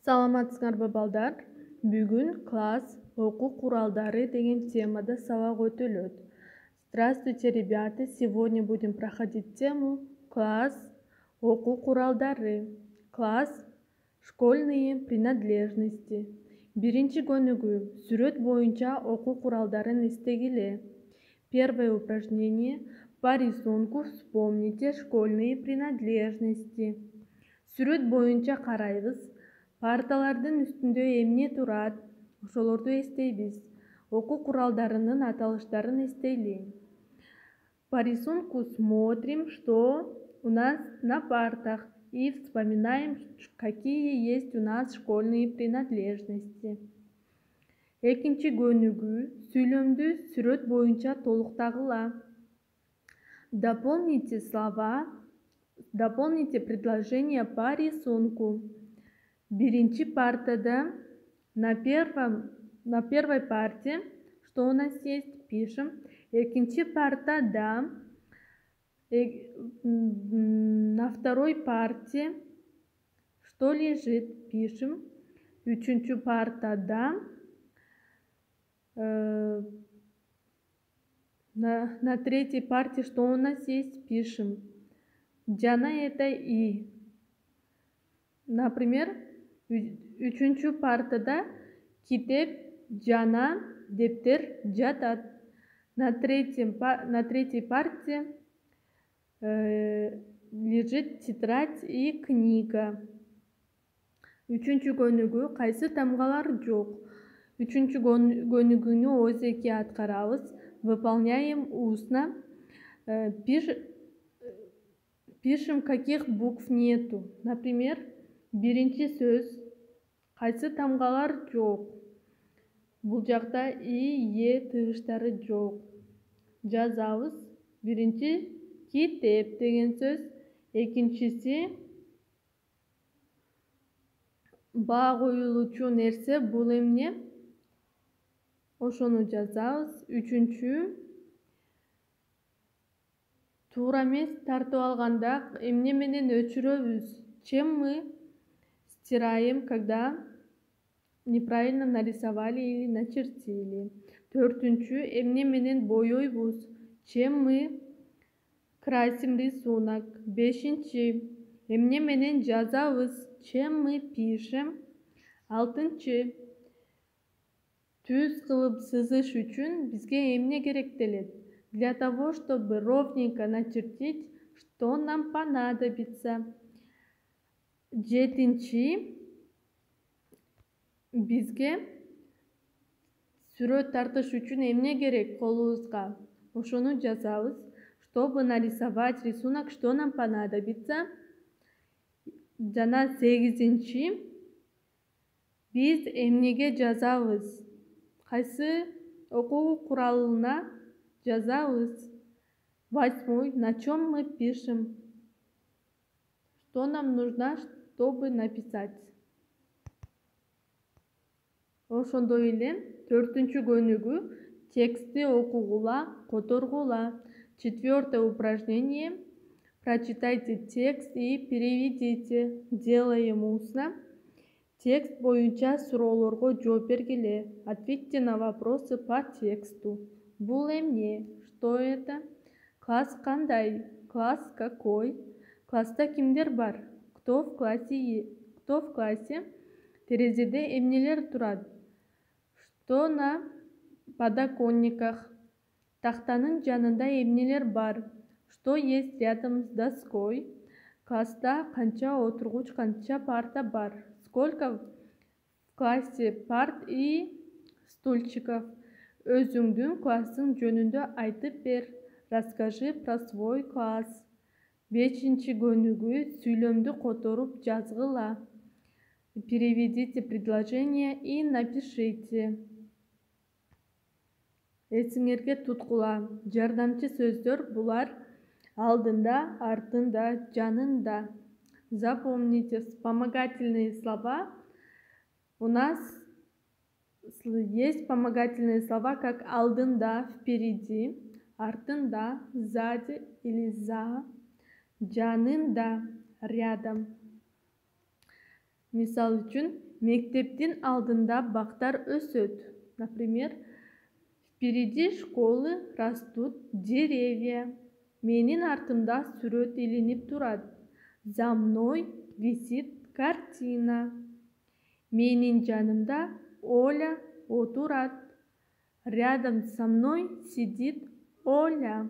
Саламатсыңарбы балдар? Бүгүн класс окуу куралдары деген темада сабак өтүлөт. Здравствуйте, ребята! Сегодня будем проходить тему класс окуу куралдары. Класс школьные принадлежности. Биринчи көнүгүү сүрөт боюнча окуу куралдарын эстегиле. Первое упражнение. По рисунку вспомните школьные принадлежности. Сүрөт боюнча карайбыз. Парталардын үстүндө эмне турат? Ошолорду эстейбиз. Окуу куралдарынын аталыштарын эстейли. По рисунку смотрим, что у нас на партах, и вспоминаем, какие есть у нас школьные принадлежности. Экинчи көнүгүү сүйлөмдү сүрөт боюнча толуктагыла. Дополните слова, дополните предложения по рисунку. Биринчи партада на первой парте, что у нас есть, пишем. Экинчи партада на второй парте, что лежит, пишем. Үчүнчү партада на третьей парте, что у нас есть, пишем. Жана это и. Например, үчүнчү партада китеп жана дептер жатат. На третьей парте лежит тетрадь и книга. Үчүнчү көнүгүү кайсы тамгалар жок? Үчүнчү көнүгүүнү ооз-эки аткарабыз. Выполняем устно. Пишем, каких букв нету. Например, биринчи сөз кайсы тамгалар жок? Бул жакта и, е тыгыштары жок. Жазабыз. Биринчи китеп деген сөз, экинчиси баа коюлуучу нерсе, бул эмне? Ошону жазабыз. Үчүнчү туура эмес тартып алганда эмне менен өчүрөбүз? Чем мы стираем, когда неправильно нарисовали или начертили? Төртүнчү эмне менен боёйбуз? Чем мы красим рисунок? Бешинчи эмне менен жазабыз? Чем мы пишем? Алтынчы түз кылып сызыш үчүн бизге эмне керектелет? Для того, чтобы ровненько начертить, что нам понадобится? Жетинчи бизге сүрөт тартыш үчүн эмне керек колубузга? Ошону жазабыз. Чтобы нарисовать рисунок, что нам понадобится? Жана сегизинчи биз эмнеге жазабыз? Кайсы окуу куралына жазабыз? Восьмой. На чем мы пишем? Что нам нужно, чтобы написать? Ошондой эле төртүнчү көнүгүү текстти окугула, которгула. Четвертое упражнение. Прочитайте текст и переведите. Делаем устно. Текст боюнча суроолорго жооп бергиле. Ответьте на вопросы по тексту. Бул эмне? Что это? Класс кандай? Класс какой? Класста кимдер бар? Кто в классе? Терезеде эмнелер турат? Что на подоконниках? Тактанын жанында эмнелер бар? Что есть рядом с доской? Класста канча отургуч, канча парта бар? Сколько в классе парт и стульчиков? Өзүңдүн классың жөнүндө айтып бер. Расскажи про свой класс. Бешинчи көнүгүү сүйлөмдү которуп жазгыла. Переведите предложение и напишите. Эсиңерге туткула. Жардамчы сөздөр булар: алдында, артында, жанында. Запомните, вспомогательные слова. У нас есть вспомогательные слова, как алдында, впереди, артында, сзади или за, жанында, рядом. Мисал үчүн, Мектептин алдында бактар өсөт. Например, впереди школы растут деревья. Менин артымда сүрөт илинип турат. За мной висит картина. Менин жанымда Оля отурат. Рядом со мной сидит Оля.